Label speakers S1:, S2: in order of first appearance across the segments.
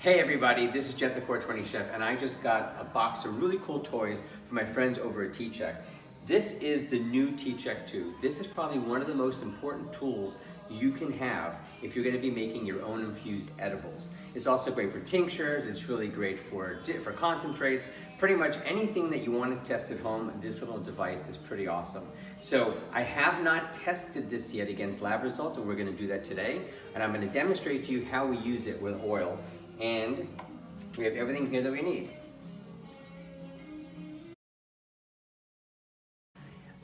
S1: Hey everybody, this is JeffThe420Chef, and I just got a box of really cool toys from my friends over at T-Check. This is the new T-Check 2. This is probably one of the most important tools you can have if you're going to be making your own infused edibles. It's also great for tinctures, it's really great for concentrates. Pretty much anything that you want to test at home, this little device is pretty awesome. So I have not tested this yet against lab results, and we're going to do that today. And I'm going to demonstrate to you how we use it with oil. And we have everything here that we need.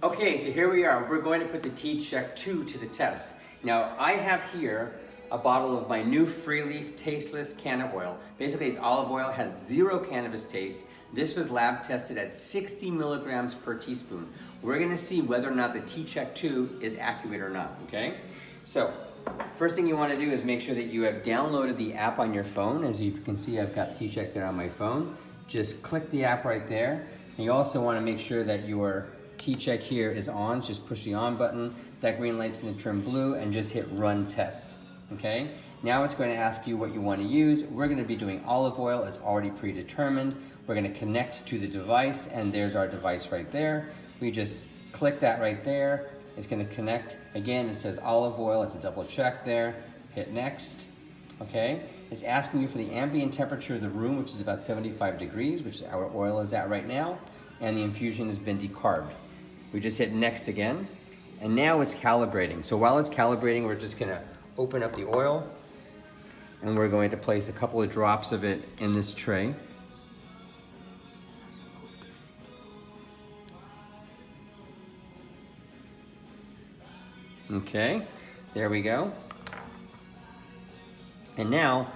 S1: Okay, so here we are. We're going to put the T-Check 2 to the test. Now, I have here a bottle of my new Free Leaf tasteless cannabis oil. Basically, it's olive oil, has zero cannabis taste. This was lab tested at 60 milligrams per teaspoon. We're gonna see whether or not the T-Check 2 is accurate or not, okay? So, first thing you want to do is make sure that you have downloaded the app on your phone. As you can see, I've got T-Check there on my phone. Just click the app right there. And you also want to make sure that your T-Check here is on. Just push the on button. That green light's going to turn blue and just hit run test. Okay? Now it's going to ask you what you want to use. We're going to be doing olive oil. It's already predetermined. We're going to connect to the device, and there's our device right there. We just click that right there. It's going to connect. Again, it says olive oil. It's a double check there. Hit next. Okay. It's asking you for the ambient temperature of the room, which is about 75 degrees, which our oil is at right now. And the infusion has been decarbed. We just hit next again. And now it's calibrating. So while it's calibrating, we're just going to open up the oil. And we're going to place a couple of drops of it in this tray. Okay, there we go. And now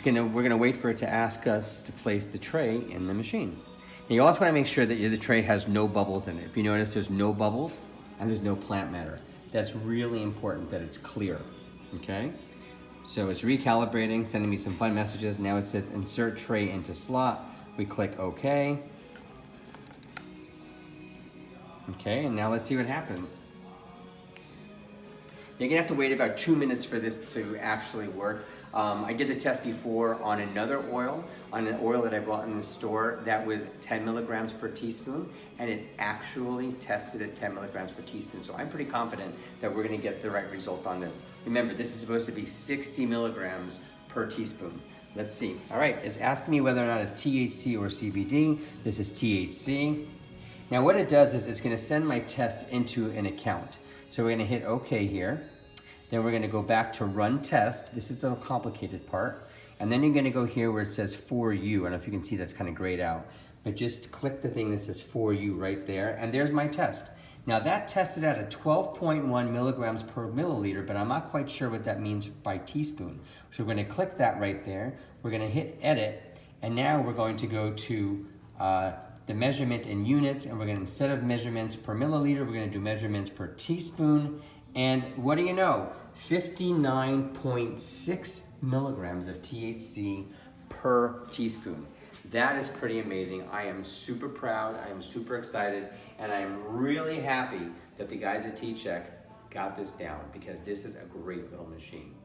S1: we're gonna wait for it to ask us to place the tray in the machine. And you also wanna make sure that the tray has no bubbles in it. If you notice, there's no bubbles and there's no plant matter. That's really important that it's clear, okay? So it's recalibrating, sending me some fun messages. Now it says insert tray into slot. We click OK. Okay, and now let's see what happens. You're gonna have to wait about 2 minutes for this to actually work. I did the test before on another oil, on an oil that I bought in the store that was 10 milligrams per teaspoon, and it actually tested at 10 milligrams per teaspoon. So I'm pretty confident that we're gonna get the right result on this. Remember, this is supposed to be 60 milligrams per teaspoon. Let's see. All right, it's asking me whether or not it's THC or CBD. This is THC. Now what it does is it's gonna send my test into an account. So we're gonna hit OK here. Then we're gonna go back to run test. This is the complicated part. And then you're gonna go here where it says for you. I don't know if you can see, that's kind of grayed out. But just click the thing that says for you right there. And there's my test. Now that tested at a 12.1 milligrams per milliliter, but I'm not quite sure what that means by teaspoon. So we're gonna click that right there. We're gonna hit edit. And now we're going to go to the measurement in units, and we're gonna, instead of measurements per milliliter, we're gonna do measurements per teaspoon. And what do you know? 59.6 milligrams of THC per teaspoon. That is pretty amazing. I am super proud, I am super excited, and I am really happy that the guys at T-Check got this down, because this is a great little machine.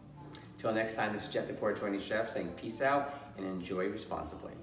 S1: Till next time, this is JeffThe420Chef saying peace out and enjoy responsibly.